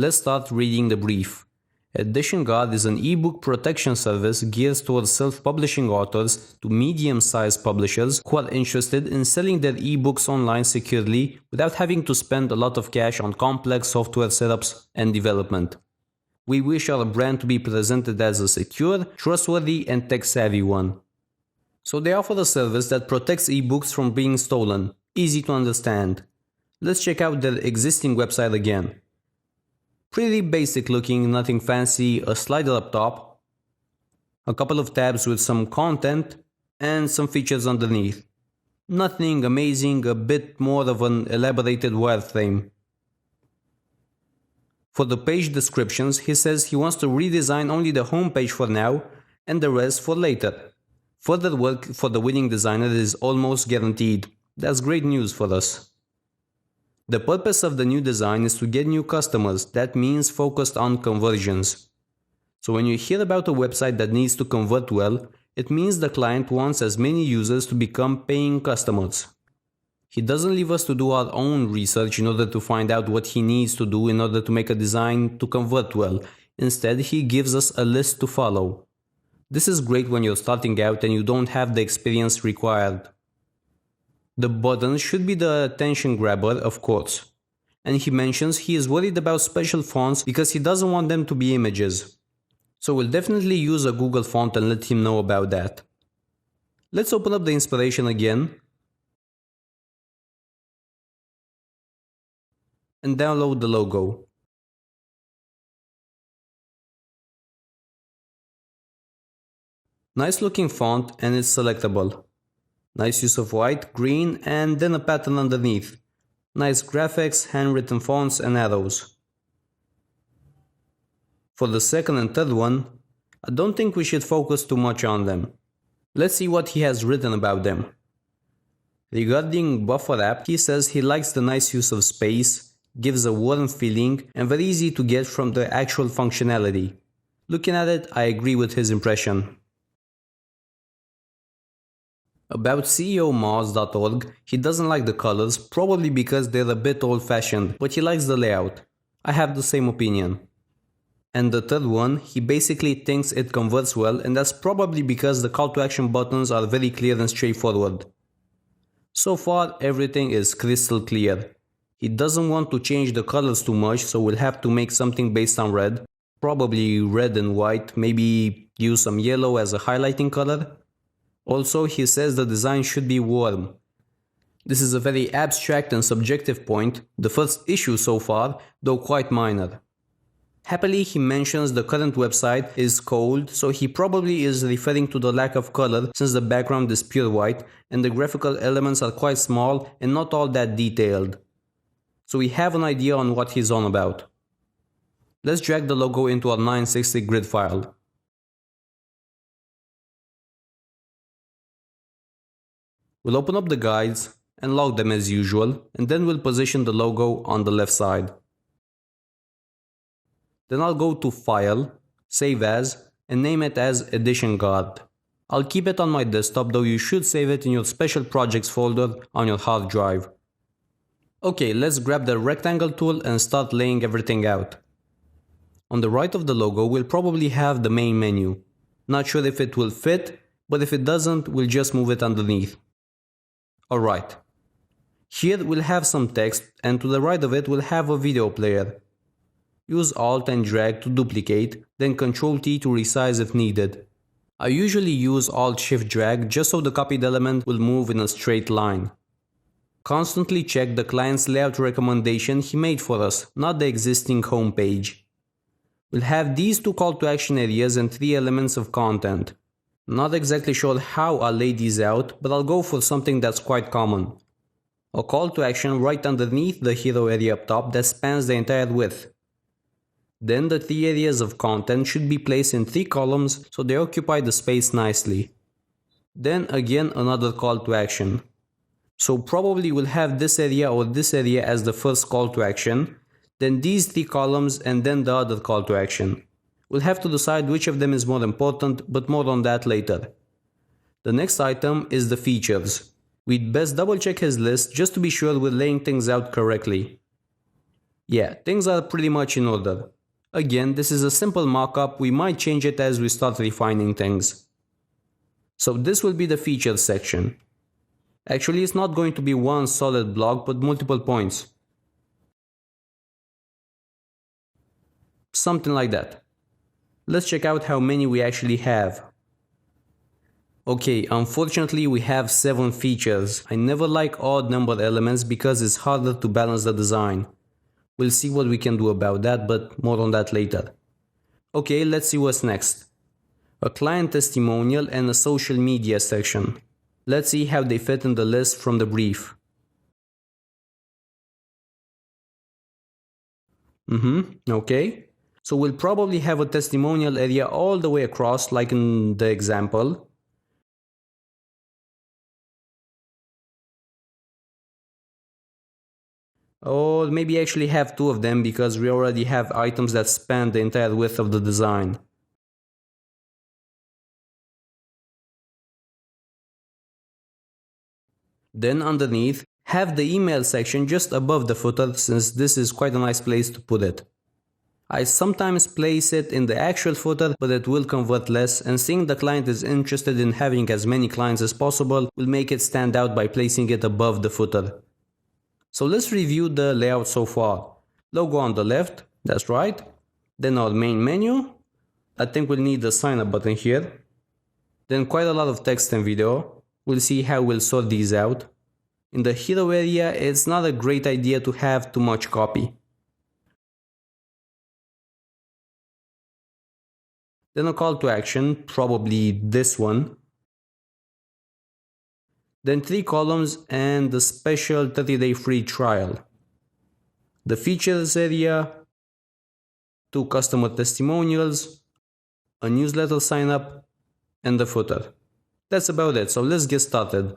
Let's start reading the brief. Edition Guard is an ebook protection service geared towards self-publishing authors to medium-sized publishers who are interested in selling their ebooks online securely without having to spend a lot of cash on complex software setups and development. We wish our brand to be presented as a secure, trustworthy, and tech-savvy one. So they offer a service that protects ebooks from being stolen. Easy to understand. Let's check out their existing website again. Pretty basic looking, nothing fancy, a slider up top, a couple of tabs with some content, and some features underneath. Nothing amazing, a bit more of an elaborated wireframe. For the page descriptions, he says he wants to redesign only the homepage for now and the rest for later. Further work for the winning designer is almost guaranteed. That's great news for us. The purpose of the new design is to get new customers. That means focused on conversions. So when you hear about a website that needs to convert well, it means the client wants as many users to become paying customers. He doesn't leave us to do our own research in order to find out what he needs to do in order to make a design to convert well. Instead, he gives us a list to follow. This is great when you're starting out and you don't have the experience required. The buttons should be the attention grabber, of course. And he mentions he is worried about special fonts because he doesn't want them to be images. So we'll definitely use a Google font and let him know about that. Let's open up the inspiration again and download the logo. Nice looking font and it's selectable. Nice use of white, green, and then a pattern underneath. Nice graphics, handwritten fonts, and arrows. For the second and third one, I don't think we should focus too much on them. Let's see what he has written about them. Regarding Buffer app, he says he likes the nice use of space, gives a warm feeling, and very easy to get from the actual functionality. Looking at it, I agree with his impression. About CEOmoz.org, he doesn't like the colors, probably because they're a bit old-fashioned, but he likes the layout. I have the same opinion. And the third one, he basically thinks it converts well, and that's probably because the call to action buttons are very clear and straightforward. So far, everything is crystal clear. He doesn't want to change the colors too much, so we'll have to make something based on red. Probably red and white, maybe use some yellow as a highlighting color. Also, he says the design should be warm. This is a very abstract and subjective point, the first issue so far, though quite minor. Happily, he mentions the current website is cold, so he probably is referring to the lack of color since the background is pure white and the graphical elements are quite small and not all that detailed. So we have an idea on what he's on about. Let's drag the logo into our 960 grid file. We'll open up the guides and log them as usual, and then we'll position the logo on the left side. Then I'll go to File, Save As, and name it as Edition Guard. I'll keep it on my desktop, though you should save it in your Special Projects folder on your hard drive. Okay, let's grab the rectangle tool and start laying everything out. On the right of the logo, we'll probably have the main menu. Not sure if it will fit, but if it doesn't, we'll just move it underneath. Alright. Here we'll have some text, and to the right of it we'll have a video player. Use Alt and drag to duplicate, then Ctrl T to resize if needed. I usually use Alt Shift drag just so the copied element will move in a straight line. Constantly check the client's layout recommendation he made for us, not the existing home page. We'll have these two call to action areas and 3 elements of content. Not exactly sure how I'll lay these out, but I'll go for something that's quite common. A call to action right underneath the hero area up top that spans the entire width. Then the 3 areas of content should be placed in 3 columns so they occupy the space nicely. Then again another call to action. So probably we'll have this area or this area as the first call to action, then these 3 columns and then the other call to action. We'll have to decide which of them is more important, but more on that later. The next item is the features. We'd best double check his list just to be sure we're laying things out correctly. Yeah, things are pretty much in order. Again, this is a simple mockup, we might change it as we start refining things. So this will be the features section. Actually, it's not going to be one solid block, but multiple points. Something like that. Let's check out how many we actually have. Okay, unfortunately we have 7 features. I never like odd numbered elements because it's harder to balance the design. We'll see what we can do about that, but more on that later. Okay, let's see what's next. A client testimonial and a social media section. Let's see how they fit in the list from the brief. Okay. So we'll probably have a testimonial area all the way across, like in the example. Or maybe actually have 2 of them because we already have items that span the entire width of the design. Then underneath, have the email section just above the footer since this is quite a nice place to put it. I sometimes place it in the actual footer, but it will convert less, and seeing the client is interested in having as many clients as possible will make it stand out by placing it above the footer. So let's review the layout so far. Logo on the left, that's right. Then our main menu. I think we'll need the sign up button here. Then quite a lot of text and video. We'll see how we'll sort these out. In the hero area, it's not a great idea to have too much copy. Then a call to action, probably this one. Then 3 columns and the special 30-day free trial. The features area, 2 customer testimonials, a newsletter sign up, and the footer. That's about it, so let's get started.